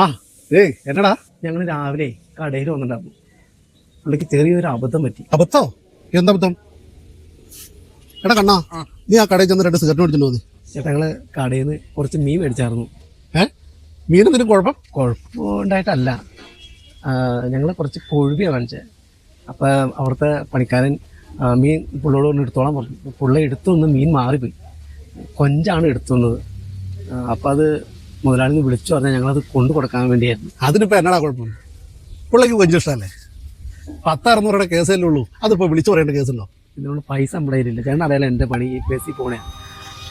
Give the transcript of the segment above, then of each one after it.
ആ ഏയ് എന്നടാ ഞങ്ങൾ രാവിലെ കടയിൽ വന്നിട്ടുണ്ടായിരുന്നു. പുള്ളിക്ക് ചെറിയൊരു അബദ്ധം പറ്റി. അബദ്ധോ? എന്താ അബദ്ധം? എടാ കണ്ണാ, നീ ആ കടയിൽ ചെന്ന് 2 സിഗരറ്റ് മേടിച്ചിട്ട് വന്നേ. ചേട്ടാ, ഞങ്ങള് കടയിൽ നിന്ന് കുറച്ച് മീൻ മേടിച്ചായിരുന്നു. മീൻ എന്തിനും കുഴപ്പം? കുഴപ്പമുണ്ടായിട്ടല്ല, ഞങ്ങൾ കുറച്ച് കൊഴുവിയാണ് വാങ്ങിച്ചത്. അപ്പം അവിടുത്തെ പണിക്കാരൻ മീൻ പുള്ളിയോട് കൊണ്ട് എടുത്തോളാൻ പറഞ്ഞു. പുള്ളി എടുത്തൊന്ന് മീൻ മാറിപ്പോയി, കൊഞ്ചാണ് എടുത്തുന്നത്. അപ്പം അത് മുതലാളിന്ന് വിളിച്ചു പറഞ്ഞാൽ ഞങ്ങളത് കൊണ്ടു കൊടുക്കാൻ വേണ്ടിയായിരുന്നു. അതിനിപ്പോൾ എന്നടാ കുഴപ്പം? പിള്ളേക്ക് കൊഞ്ച് ഇഷ്ടമല്ലേ? 10-600 രൂപയുടെ കേസല്ലേ ഉള്ളൂ, അതിപ്പോൾ വിളിച്ചു പറയേണ്ട കേസുണ്ടോ? ഇതിനുള്ള പൈസ നമ്മുടെ കയ്യിലില്ല. ചേട്ടൻ അറിയാലോ, എൻ്റെ പണി ബസ്സിൽ പോകണേ.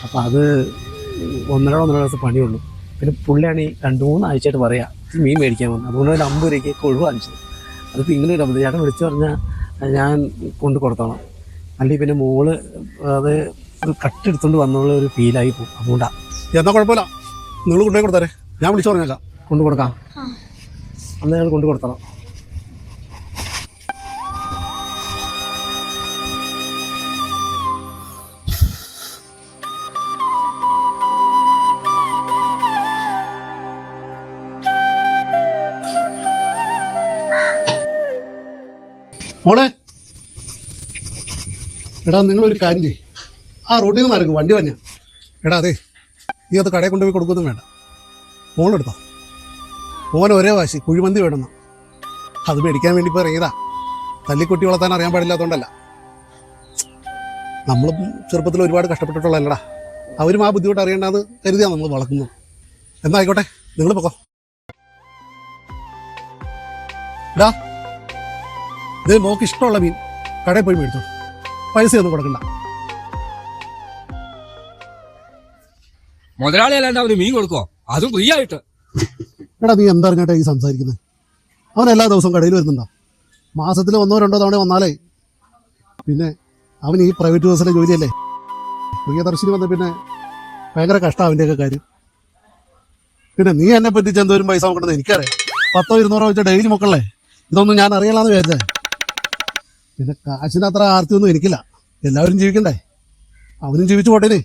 അപ്പം അത് 1.5 ദിവസം പണിയുള്ളൂ. പിന്നെ പുള്ളിയാണ് ഈ 2-3 ആഴ്ചയായിട്ട് പറയാം മീൻ മേടിക്കാൻ വന്നത്. അതുകൊണ്ട് ഒരു 50 രൂപയ്ക്ക് കൊഴുവ് വാങ്ങിച്ചത്. അതിപ്പോൾ ഇങ്ങനെ ഒരു അബദ്ധം. ചേട്ടൻ വിളിച്ചു പറഞ്ഞാൽ ഞാൻ കൊണ്ടു കൊടുത്തോളാം, അല്ലെങ്കിൽ പിന്നെ മോള് അത് ഒരു കട്ടെടുത്തുകൊണ്ട് വന്നുള്ള ഒരു ഫീലായി പോകും. അതുകൊണ്ടാണ്. എന്നാൽ കുഴപ്പമില്ല, നിങ്ങൾ കൊണ്ടുപോയി കൊടുത്താരേ, ഞാൻ വിളിച്ചു പറഞ്ഞേക്കാം. കൊണ്ടു കൊടുക്കാം. അന്ന് ഞങ്ങൾ കൊണ്ടു കൊടുത്തണം. മോളെ, എടാ നിങ്ങളൊരു കാര്യം ചെയ്യും, ആ റോഡിൽ നിന്ന് ഇറങ്ങും, വണ്ടി വഞ്ഞ. എടാ അതെ, നീ അത് കടയിൽ കൊണ്ടുപോയി കൊടുക്കൊന്നും വേണ്ട, മോളെടുത്തോ. മോൻ ഒരേ വാശി കുഴിമന്തി വേണമെന്ന്. അത് മേടിക്കാൻ വേണ്ടി ഇപ്പോൾ ഇറങ്ങിയതാ. തല്ലിക്കുട്ടി വളർത്താൻ അറിയാൻ പാടില്ലാത്തതുകൊണ്ടല്ല. നമ്മളും ചെറുപ്പത്തിൽ ഒരുപാട് കഷ്ടപ്പെട്ടിട്ടുള്ളതല്ലടാ. അവരും ആ ബുദ്ധിമുട്ട് അറിയേണ്ടത് കരുതിയാണ് നമ്മൾ വളർക്കുന്നത്. എന്നാ ആയിക്കോട്ടെ, നിങ്ങൾ പൊക്കോ. എടാ, ഇത് മോക്ക് ഇഷ്ടമുള്ള മീൻ കടയിൽ പോയി മേടിച്ചോ, പൈസയൊന്നും കൊടുക്കണ്ട. മുതലാളി അല്ലാണ്ട് അവന് മീൻ കൊടുക്കോ? അതും ഫ്രീ ആയിട്ട്. എടാ നീ എന്തറിഞ്ഞാട്ടാ ഈ സംസാരിക്കുന്നത്? അവൻ എല്ലാ ദിവസവും കടയിൽ വരുന്നുണ്ടോ? മാസത്തിൽ 1-2 തവണ വന്നാലേ. പിന്നെ അവൻ ഈ പ്രൈവറ്റ് ബസ്സിലെ ജോലിയല്ലേ. പ്രിയദർശിനി വന്ന പിന്നെ ഭയങ്കര കഷ്ടമാണ് അവൻ്റെയൊക്കെ കാര്യം. പിന്നെ നീ എന്നെ പറ്റിച്ച് എന്തോരും പൈസ നോക്കണമെന്ന് എനിക്കറിയാം. 100-200 വെച്ചാൽ ഡെയിലി മക്കളല്ലേ. ഇതൊന്നും ഞാൻ അറിയലാന്ന് വിചാരിച്ചേ. പിന്നെ കാശിന് അത്ര ആർത്തിയൊന്നും എനിക്കില്ല. എല്ലാവരും ജീവിക്കണ്ടേ, അവനും ജീവിച്ചു പോട്ടേനെ.